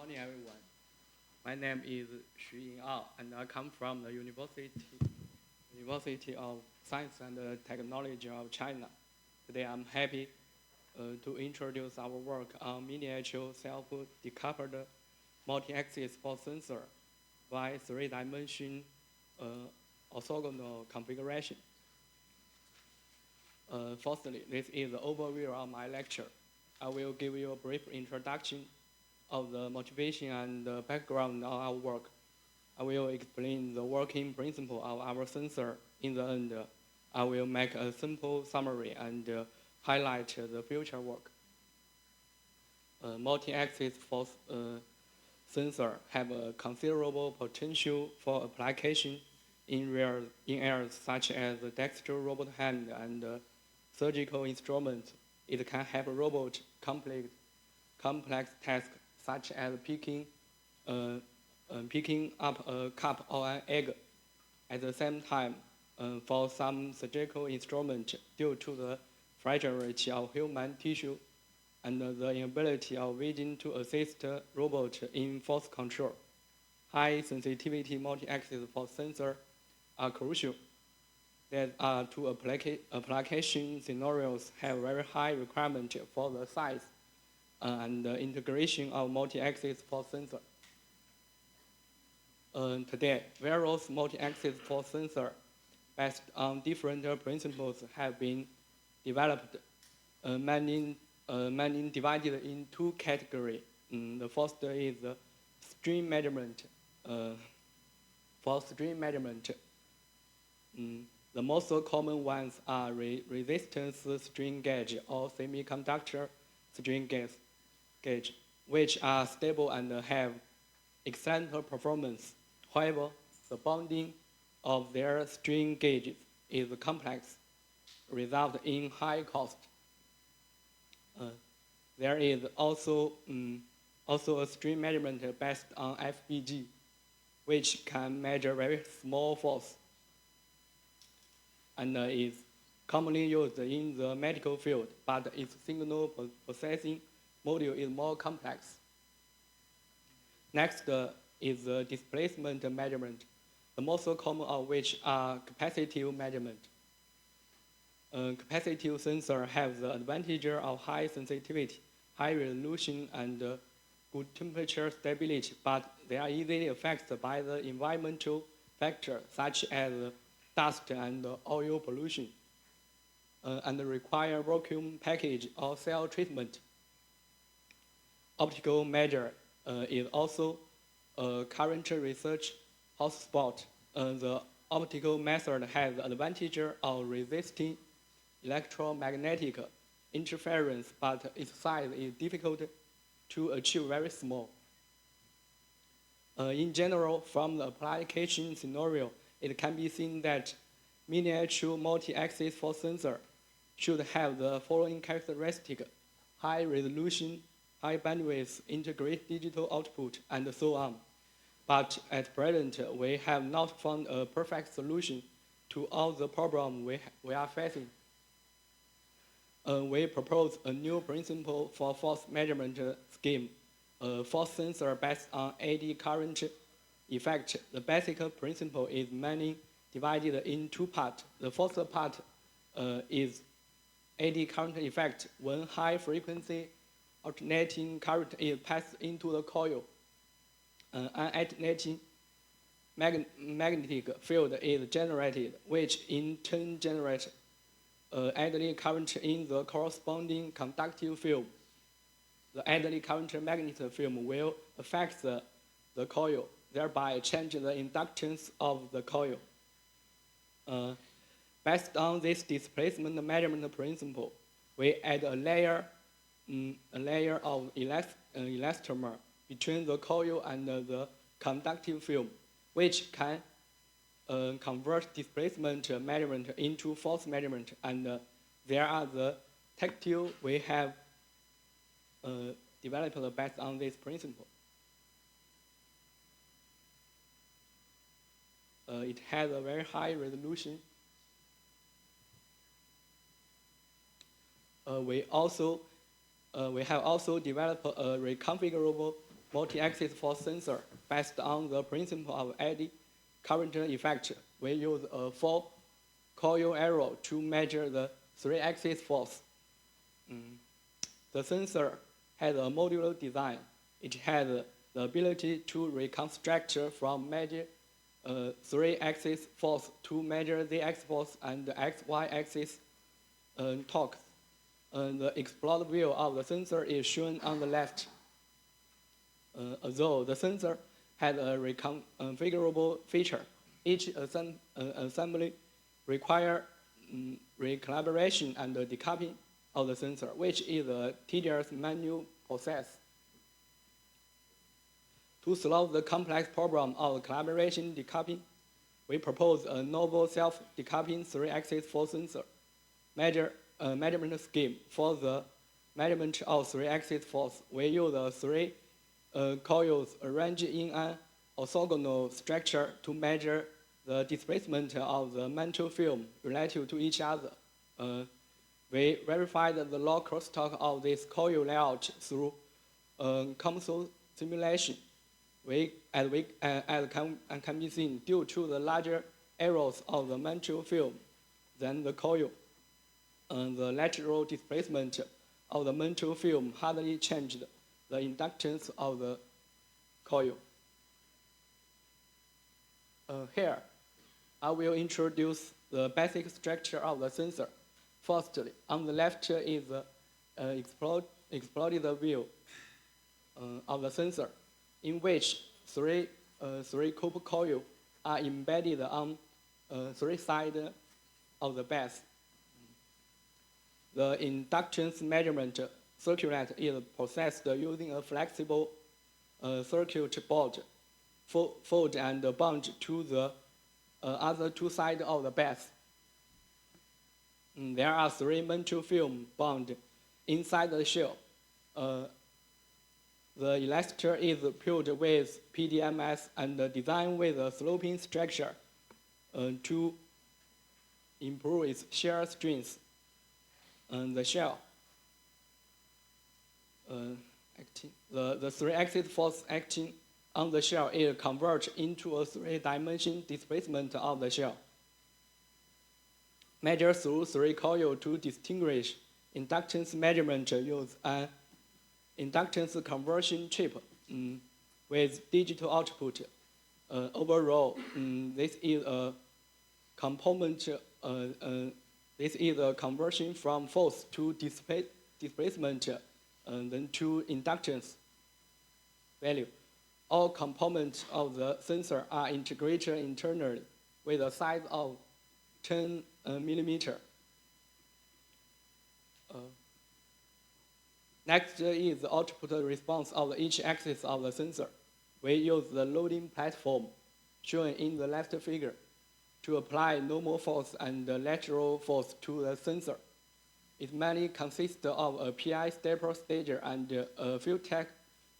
morning, everyone. My name is Yingao, and I come from the University of Science and Technology of China. Today, I'm happy to introduce our work on miniature self-decoupled multi-axis force sensor by three-dimension orthogonal configuration. Firstly, this is the overview of my lecture. I will give you a brief introduction of the motivation and the background of our work. I will explain the working principle of our sensor. In the end, I will make a simple summary and highlight the future work. Multi-axis force sensor have a considerable potential for application in areas such as dexterous robot hand and surgical instruments. It can help robots complex tasks such as picking up a cup or an egg. At the same time, for some surgical instruments, due to the fragility of human tissue and the inability of vision to assist robots in force control, high sensitivity multi-axis force sensors are crucial. There are two application scenarios have very high requirement for the size and the integration of multi-axis force sensor. Today, various multi-axis force sensors based on different principles have been developed, many divided in two categories. The first is strain measurement. For strain measurement, the most common ones are resistance strain gauge or semiconductor strain gauge, which are stable and have excellent performance. However, the bonding of their strain gauges is complex, resulting in high cost. There is also a strain measurement based on FBG, which can measure very small force and is commonly used in the medical field, but its signal processing module is more complex. Next is the displacement measurement, the most common of which are capacitive measurement. Capacitive sensors have the advantage of high sensitivity, high resolution, and good temperature stability, but they are easily affected by the environmental factors such as dust and oil pollution, and require vacuum package or cell treatment. Optical measure is also a current research hotspot. The optical method has the advantage of resisting electromagnetic interference, but its size is difficult to achieve very small. In general, from the application scenario, it can be seen that miniature multi-axis force sensor should have the following characteristic: high resolution, high bandwidth, integrate digital output, and so on. But at present, we have not found a perfect solution to all the problems we are facing. We propose a new principle for force measurement scheme, a force sensor based on eddy current effect. The basic principle is mainly divided in two parts. The first part is eddy current effect. When high frequency alternating current is passed into the coil, an alternating magnetic field is generated, which in turn generates eddy current in the corresponding conductive film. The eddy current magnetic film will affect the coil, thereby changing the inductance of the coil. Based on this displacement measurement principle, we add a layer of elastomer between the coil and the conductive film, which can convert displacement measurement into force measurement. And there are the tactile we have developed based on this principle. It has a very high resolution. We have also developed a reconfigurable multi-axis force sensor based on the principle of eddy current effect. We use a 4-coil arrow to measure the 3-axis force. The sensor has a modular design. It has the ability to reconstruct from measure 3-axis force to measure the x force and the xy axis torques. The explored view of the sensor is shown on the left. Although the sensor has a reconfigurable feature, each assembly requires recollaboration and decoupling of the sensor, which is a tedious manual process. To solve the complex problem of collaboration decoupling, we propose a novel self-decoupling 3-axis force sensor measurement scheme. For the measurement of 3-axis force, we use 3 coils arranged in an orthogonal structure to measure the displacement of the mantle film relative to each other. We verified the law crosstalk of this coil layout through console simulation. As can be seen, due to the larger arrows of the mantle film than the coil, the lateral displacement of the mantle film hardly changed the inductance of the coil. Here, I will introduce the basic structure of the sensor. Firstly, on the left is the exploded view of the sensor, in which three couple coils are embedded on 3 sides of the base. The inductance measurement circuit is processed using a flexible circuit board, fold and bound to the other 2 sides of the base. There are 3 mantle film bound inside the shell. The elastomer is filled with PDMS and designed with a sloping structure to improve its shear strength. The shell, the 3-axis force acting on the shell is converged into a 3-dimensional displacement of the shell. Measured through 3 coils to distinguish inductance measurement, use an inductance conversion chip with digital output. Overall, this is a component. This is a conversion from force to displacement, then to inductance value. All components of the sensor are integrated internally with a size of 10 millimeter. Next is the output response of each axis of the sensor. We use the loading platform shown in the left figure to apply normal force and lateral force to the sensor. It mainly consists of a PI stepper stager and a field tech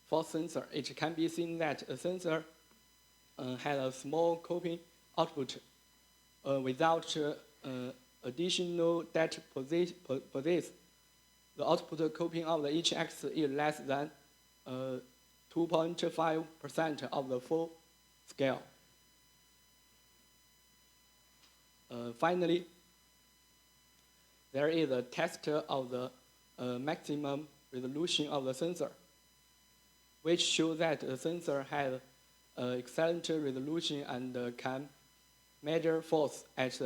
force sensor. It can be seen that a sensor has a small coping output without additional data possessed. The output coping of each axis is less than 2.5% of the full scale. Finally, there is a test of the maximum resolution of the sensor, which shows that the sensor has excellent resolution and can measure force at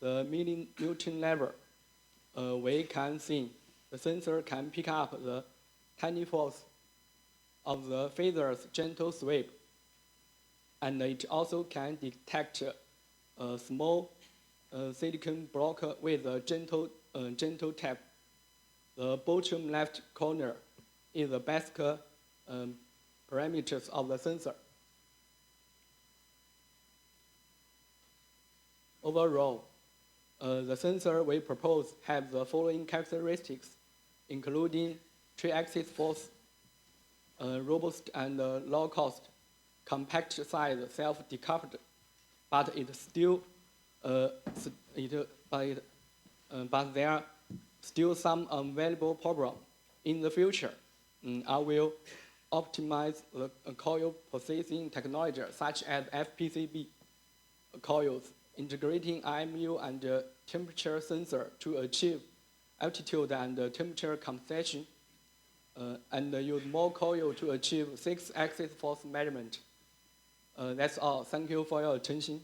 the millinewton level. We can see the sensor can pick up the tiny force of the phaser's gentle sweep, and it also can detect a small silicon block with a gentle tap. The bottom left corner is the basic parameters of the sensor. Overall, the sensor we propose has the following characteristics, including 3-axis force, robust and low cost, compact size, self-decoupled, but but there are still some unavailable problems. In the future, I will optimize the coil processing technology such as FPCB coils, integrating IMU and temperature sensor to achieve altitude and temperature compensation, and use more coil to achieve 6-axis force measurement. That's all. Thank you for your attention.